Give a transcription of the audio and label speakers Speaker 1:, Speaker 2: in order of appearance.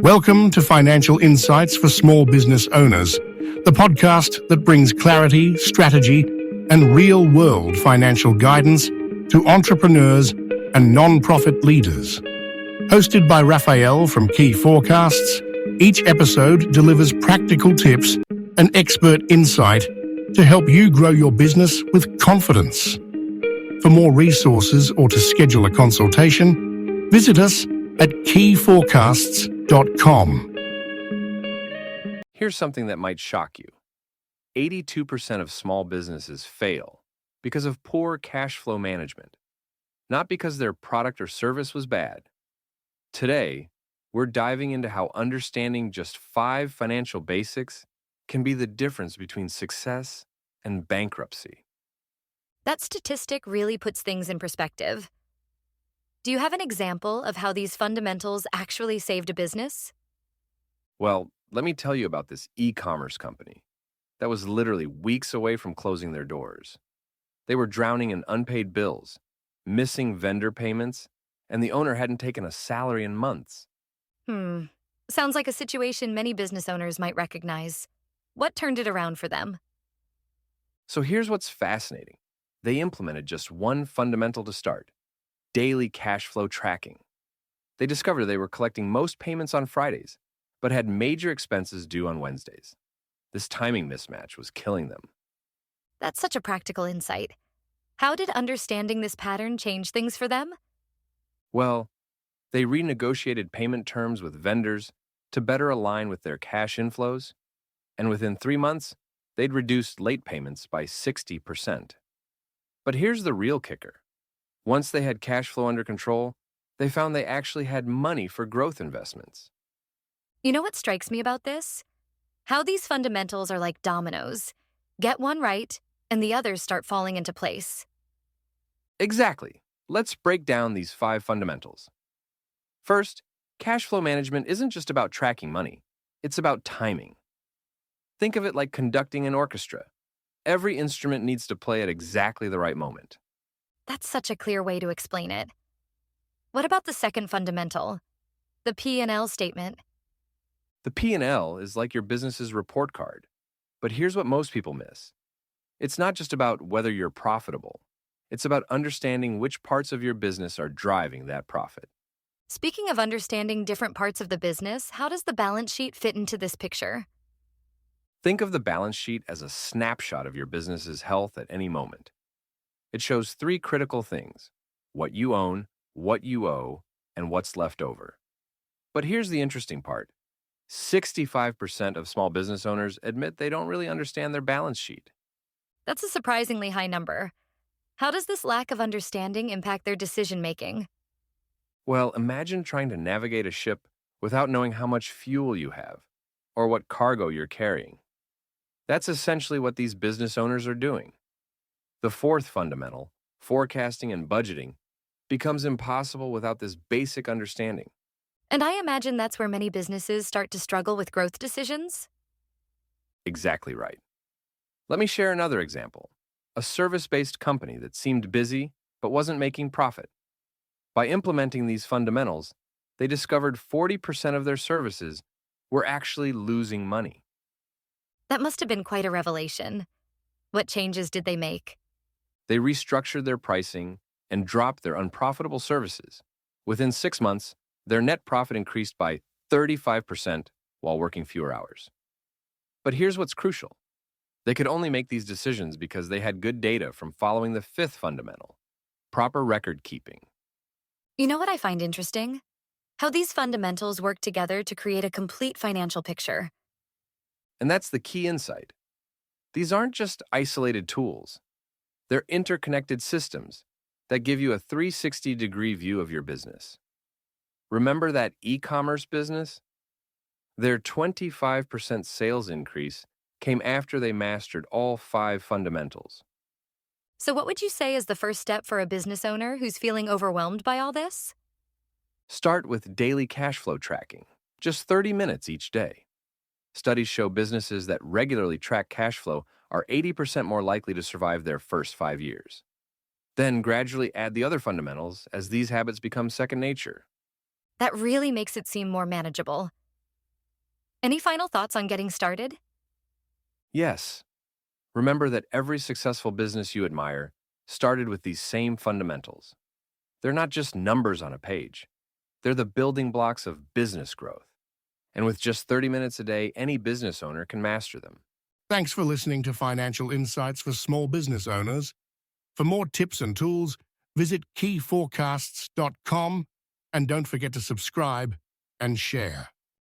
Speaker 1: Welcome to Financial Insights for Small Business Owners, the podcast that brings clarity, strategy, and real-world financial guidance to entrepreneurs and non-profit leaders. Hosted by Rafael from Key Forecasts, each episode delivers practical tips and expert insight to help you grow your business with confidence. For more resources or to schedule a consultation, visit us at keyforecasts.com.
Speaker 2: Here's something that might shock you. 82% of small businesses fail because of poor cash flow management, not because their product or service was bad. Today, we're diving into how understanding just 5 financial basics can be the difference between success and bankruptcy.
Speaker 3: That statistic really puts things in perspective. Do you have an example of how these fundamentals actually saved a business?
Speaker 2: Well, let me tell you about this e-commerce company that was literally weeks away from closing their doors. They were drowning in unpaid bills, missing vendor payments, and the owner hadn't taken a salary in months.
Speaker 3: Sounds like a situation many business owners might recognize. What turned it around for them?
Speaker 2: So here's what's fascinating. They implemented just one fundamental to start: daily cash flow tracking. They discovered they were collecting most payments on Fridays, but had major expenses due on Wednesdays. This timing mismatch was killing them.
Speaker 3: That's such a practical insight. How did understanding this pattern change things for them?
Speaker 2: Well, they renegotiated payment terms with vendors to better align with their cash inflows, and within 3 months, they'd reduced late payments by 60%. But here's the real kicker. Once they had cash flow under control, they found they actually had money for growth investments.
Speaker 3: You know what strikes me about this? How these fundamentals are like dominoes. Get one right, and the others start falling into place.
Speaker 2: Exactly. Let's break down these 5 fundamentals. First, cash flow management isn't just about tracking money. It's about timing. Think of it like conducting an orchestra. Every instrument needs to play at exactly the right moment.
Speaker 3: That's such a clear way to explain it. What about the second fundamental? The P&L statement.
Speaker 2: The P&L is like your business's report card. But here's what most people miss. It's not just about whether you're profitable. It's about understanding which parts of your business are driving that profit.
Speaker 3: Speaking of understanding different parts of the business, how does the balance sheet fit into this picture?
Speaker 2: Think of the balance sheet as a snapshot of your business's health at any moment. It shows 3 critical things: what you own, what you owe, and what's left over. But here's the interesting part. 65% of small business owners admit they don't really understand their balance sheet.
Speaker 3: That's a surprisingly high number. How does this lack of understanding impact their decision-making?
Speaker 2: Well, imagine trying to navigate a ship without knowing how much fuel you have or what cargo you're carrying. That's essentially what these business owners are doing. The fourth fundamental, forecasting and budgeting, becomes impossible without this basic understanding.
Speaker 3: And I imagine that's where many businesses start to struggle with growth decisions.
Speaker 2: Exactly right. Let me share another example. A service-based company that seemed busy but wasn't making profit. By implementing these fundamentals, they discovered 40% of their services were actually losing money.
Speaker 3: That must have been quite a revelation. What changes did they make?
Speaker 2: They restructured their pricing and dropped their unprofitable services. Within 6 months, their net profit increased by 35% while working fewer hours. But here's what's crucial. They could only make these decisions because they had good data from following the 5th fundamental, proper record keeping.
Speaker 3: You know what I find interesting? How these fundamentals work together to create a complete financial picture.
Speaker 2: And that's the key insight. These aren't just isolated tools. They're interconnected systems that give you a 360-degree view of your business. Remember that e-commerce business? Their 25% sales increase came after they mastered all 5 fundamentals.
Speaker 3: So what would you say is the first step for a business owner who's feeling overwhelmed by all this?
Speaker 2: Start with daily cash flow tracking, just 30 minutes each day. Studies show businesses that regularly track cash flow are 80% more likely to survive their first 5 years. Then gradually add the other fundamentals as these habits become second nature.
Speaker 3: That really makes it seem more manageable. Any final thoughts on getting started?
Speaker 2: Yes, remember that every successful business you admire started with these same fundamentals. They're not just numbers on a page. They're the building blocks of business growth. And with just 30 minutes a day, any business owner can master them.
Speaker 1: Thanks for listening to Financial Insights for Small Business Owners. For more tips and tools, visit keyforecasts.com and don't forget to subscribe and share.